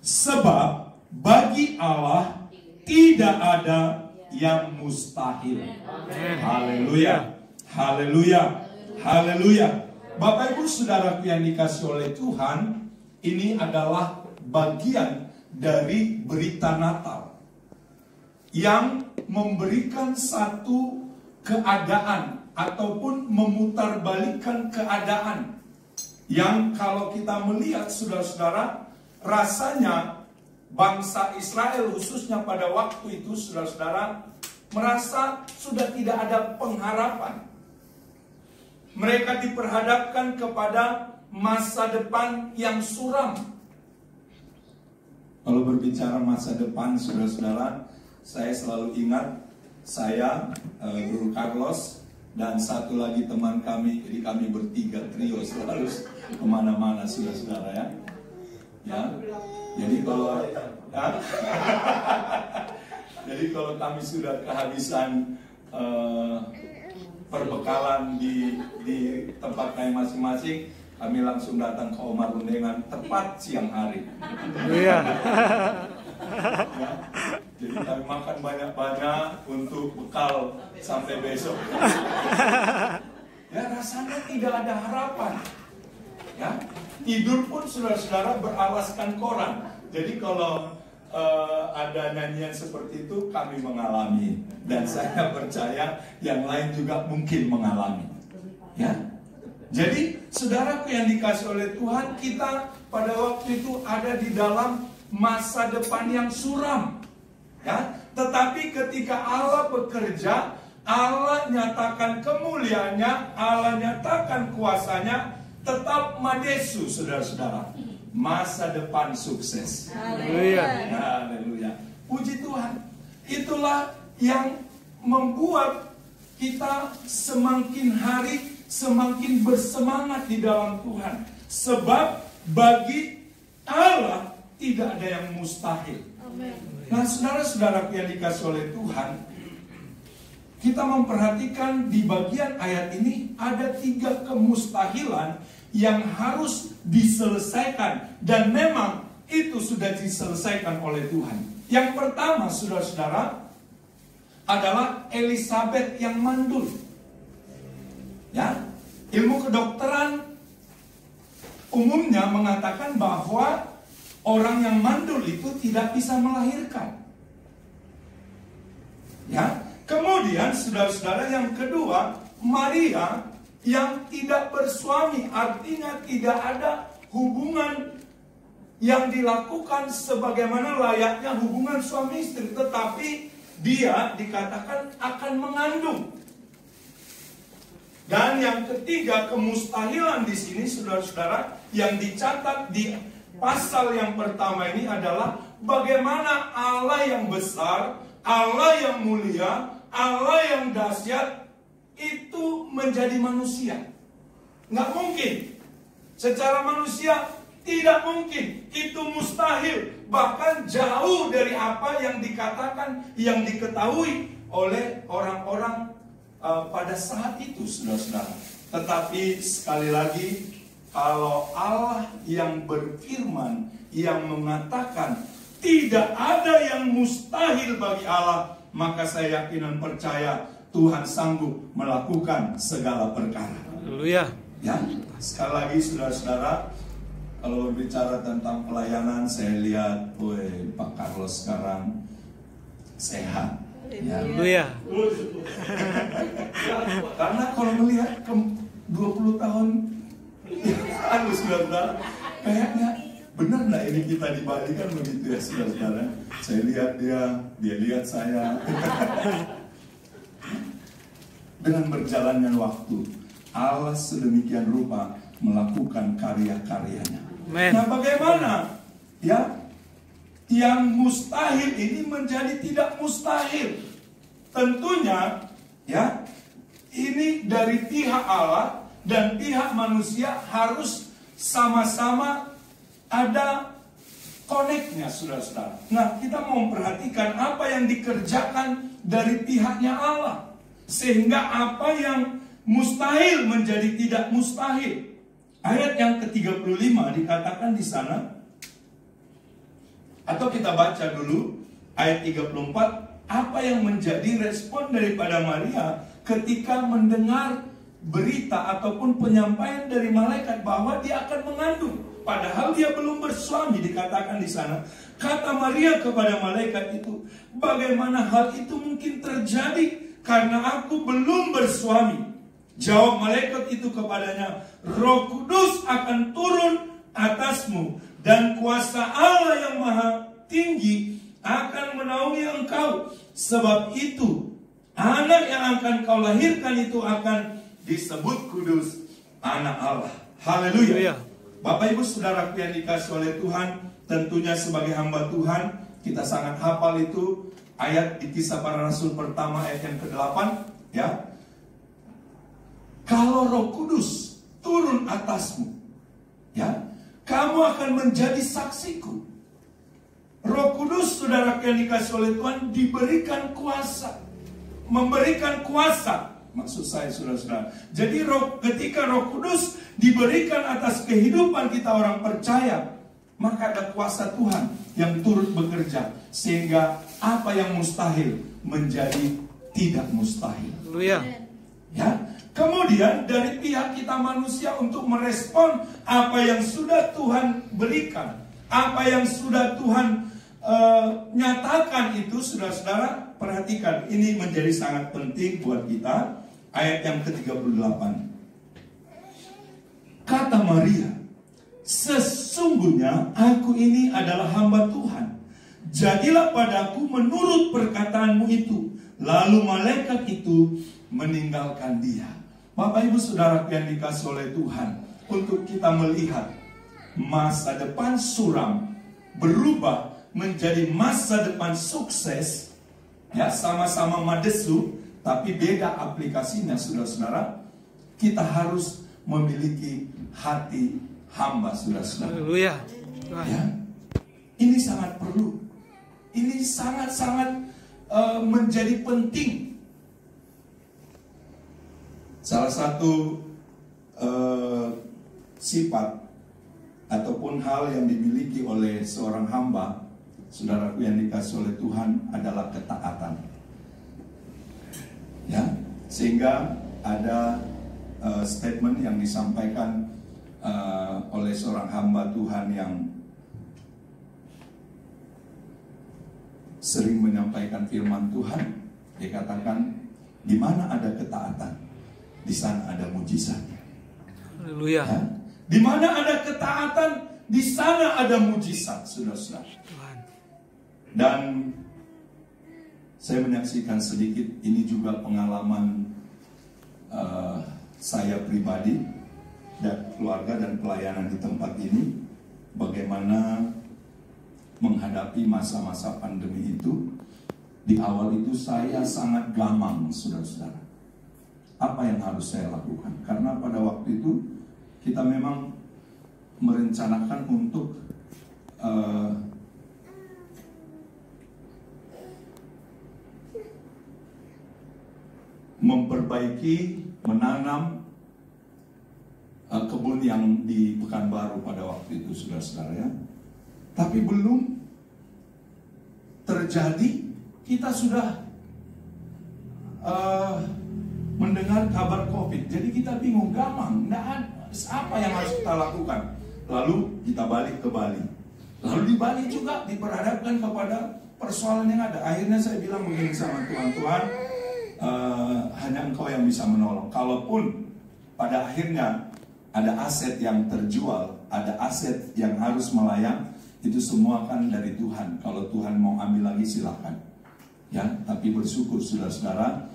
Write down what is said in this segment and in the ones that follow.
Sebab bagi Allah tidak ada yang mustahil. Haleluya. Haleluya. Haleluya. Bapak Ibu Saudaraku yang dikasih oleh Tuhan, ini adalah bagian dari berita Natal yang memberikan satu keadaan ataupun memutarbalikkan keadaan yang kalau kita melihat saudara-saudara, rasanya bangsa Israel khususnya pada waktu itu saudara-saudara merasa sudah tidak ada pengharapan. Mereka diperhadapkan kepada masa depan yang suram. Kalau berbicara masa depan saudara-saudara, saya selalu ingat saya, Guru Carlos, dan satu lagi teman kami, jadi kami bertiga trio selalu kemana-mana saudara-saudara ya. Ya, jadi kalau jadi kalau kami sudah kehabisan perbekalan di tempat kami masing-masing, kami langsung datang ke Omar Undengan tepat siang hari. Iya. Ya, jadi kami makan banyak-banyak untuk bekal sampai besok. Ya, rasanya tidak ada harapan. Ya, tidur pun saudara-saudara beralaskan koran. Jadi kalau ada nyanyian seperti itu kami mengalami, dan saya percaya yang lain juga mungkin mengalami. Ya, jadi saudaraku yang dikasih oleh Tuhan, kita pada waktu itu ada di dalam masa depan yang suram. Ya, tetapi ketika Allah bekerja, Allah nyatakan kemuliaannya, Allah nyatakan kuasanya, tetap madesu saudara-saudara. Masa depan sukses. Haleluya. Haleluya. Puji Tuhan. Itulah yang membuat kita semakin hari semakin bersemangat di dalam Tuhan. Sebab bagi Allah tidak ada yang mustahil. Amen. Nah, saudara-saudara yang dikasih oleh Tuhan, kita memperhatikan di bagian ayat ini ada 3 kemustahilan yang harus diselesaikan, dan memang itu sudah diselesaikan oleh Tuhan. Yang pertama saudara-saudara adalah Elizabeth yang mandul. Ya, ilmu kedokteran umumnya mengatakan bahwa orang yang mandul itu tidak bisa melahirkan. Ya, kemudian saudara-saudara yang kedua, Maria yang tidak bersuami, artinya tidak ada hubungan yang dilakukan sebagaimana layaknya hubungan suami istri, tetapi dia dikatakan akan mengandung. Dan yang ketiga, kemustahilan di sini saudara-saudara yang dicatat di pasal yang pertama ini adalah bagaimana Allah yang besar, Allah yang mulia, Allah yang dahsyat itu menjadi manusia. Nggak mungkin. Secara manusia tidak mungkin. Itu mustahil. Bahkan jauh dari apa yang dikatakan, yang diketahui oleh orang-orang pada saat itu, saudara-saudara. Tetapi sekali lagi, kalau Allah yang berfirman, yang mengatakan tidak ada yang mustahil bagi Allah, maka saya yakin dan percaya Tuhan sanggup melakukan segala perkara. Haleluya. Ya, sekali lagi saudara-saudara, kalau berbicara tentang pelayanan, saya lihat, Pak Carlos sekarang sehat. Ya. Haleluya. Karena kalau melihat 20 tahun lalu saudara-saudara, kayaknya benar nggak ini kita di Bali kan begitu ya saudara-saudara. Saya lihat dia lihat saya. Dengan berjalannya waktu, Allah sedemikian rupa melakukan karya-karyanya. Nah, bagaimana? Ya, yang mustahil ini menjadi tidak mustahil. Tentunya, ya, ini dari pihak Allah dan pihak manusia harus sama-sama ada koneknya, saudara-saudara. Nah, kita mau memperhatikan apa yang dikerjakan dari pihaknya Allah, sehingga apa yang mustahil menjadi tidak mustahil. Ayat yang ke-35 dikatakan di sana, Atau kita baca dulu ayat 34, apa yang menjadi respon daripada Maria ketika mendengar berita ataupun penyampaian dari malaikat bahwa dia akan mengandung. Padahal dia belum bersuami, dikatakan di sana. Kata Maria kepada malaikat itu, bagaimana hal itu mungkin terjadi karena aku belum bersuami? Jawab malaikat itu kepadanya, Roh Kudus akan turun atasmu dan kuasa Allah yang Maha Tinggi akan menaungi engkau. Sebab itu anak yang akan kau lahirkan itu akan disebut kudus, anak Allah. Haleluya. Bapak Ibu Saudaraku yang dikasih oleh Tuhan, tentunya sebagai hamba Tuhan kita sangat hafal itu ayat di Kisah Para Rasul pertama ayat yang ke-8, ya. Kalau Roh Kudus turun atasmu, ya, kamu akan menjadi saksiku. Roh Kudus, saudara yang dikasih oleh Tuhan, diberikan kuasa, memberikan kuasa. Maksud saya, saudara-saudara, jadi ketika Roh Kudus diberikan atas kehidupan kita orang percaya, maka ada kuasa Tuhan yang turut bekerja, sehingga apa yang mustahil menjadi tidak mustahil. Ya. Kemudian dari pihak kita manusia untuk merespon apa yang sudah Tuhan berikan, apa yang sudah Tuhan nyatakan itu, saudara-saudara, perhatikan, ini menjadi sangat penting buat kita. Ayat yang ke-38. Kata Maria, sesungguhnya aku ini adalah hamba Tuhan. Jadilah padaku menurut perkataanmu itu. Lalu malaikat itu meninggalkan dia. Bapak Ibu Saudara yang dikasih oleh Tuhan, untuk kita melihat masa depan suram berubah menjadi masa depan sukses, ya, sama-sama madesu, tapi beda aplikasinya, saudara-saudara. Kita harus memiliki hati hamba, saudara-saudara. Ya. Ini sangat perlu. Ini sangat-sangat menjadi penting. Salah satu sifat ataupun hal yang dimiliki oleh seorang hamba, saudaraku yang dikasih oleh Tuhan, adalah ketaatan. Ya, sehingga ada statement yang disampaikan oleh seorang hamba Tuhan yang sering menyampaikan firman Tuhan. Dia katakan, di mana ada ketaatan, di sana ada mujizat. Haleluya. Ya? Di mana ada ketaatan, di sana ada mujizat, saudara-saudara. Dan saya menyaksikan sedikit, ini juga pengalaman saya pribadi dan keluarga dan pelayanan di tempat ini, bagaimana menghadapi masa-masa pandemi itu. Di awal itu saya sangat gamang, saudara-saudara. Apa yang harus saya lakukan? Karena pada waktu itu kita memang merencanakan untuk memperbaiki, menanam kebun yang di Pekanbaru pada waktu itu, saudara-saudara, ya. Tapi belum terjadi, kita sudah mendengar kabar COVID. Jadi kita bingung, gamang, apa yang harus kita lakukan? Lalu kita balik ke Bali. Lalu di Bali juga diperhadapkan kepada persoalan yang ada. Akhirnya saya bilang begini sama Tuhan, hanya Engkau yang bisa menolong. Kalaupun pada akhirnya ada aset yang terjual, ada aset yang harus melayang, itu semua kan dari Tuhan. Kalau Tuhan mau ambil lagi silahkan, ya. Tapi bersyukur, saudara-saudara,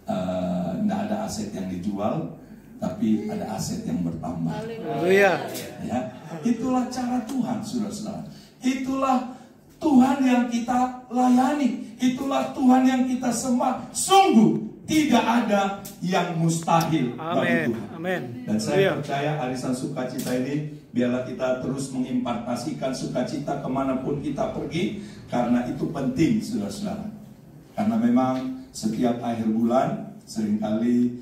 tidak ada aset yang dijual, tapi ada aset yang bertambah. Haleluya. Ya, itulah cara Tuhan, saudara-saudara. Itulah Tuhan yang kita layani, itulah Tuhan yang kita sembah. Sungguh tidak ada yang mustahil bagi Tuhan. Amin. Dan saya percaya arisan sukacita ini, biarlah kita terus mengimpartasikan sukacita kemanapun kita pergi, karena itu penting, saudara-saudara. Karena memang setiap akhir bulan seringkali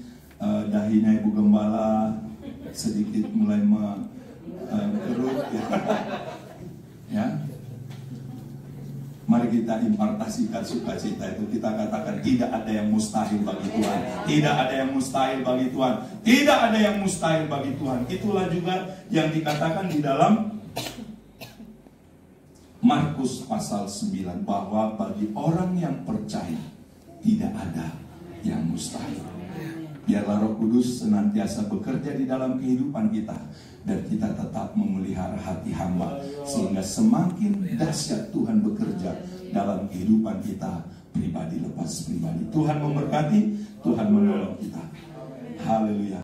dahinya Ibu Gembala sedikit mulai kerut, ya. Ya. Mari kita impartasikan sukacita itu. Kita katakan tidak ada yang mustahil bagi Tuhan. Tidak ada yang mustahil bagi Tuhan. Tidak ada yang mustahil bagi Tuhan. Itulah juga yang dikatakan di dalam Markus pasal 9, bahwa bagi orang yang percaya tidak ada yang mustahil. Biarlah Roh Kudus senantiasa bekerja di dalam kehidupan kita, dan kita tetap memelihara hati hamba, sehingga semakin dahsyat Tuhan bekerja dalam kehidupan kita pribadi lepas pribadi. Tuhan memberkati, Tuhan menolong kita. Haleluya.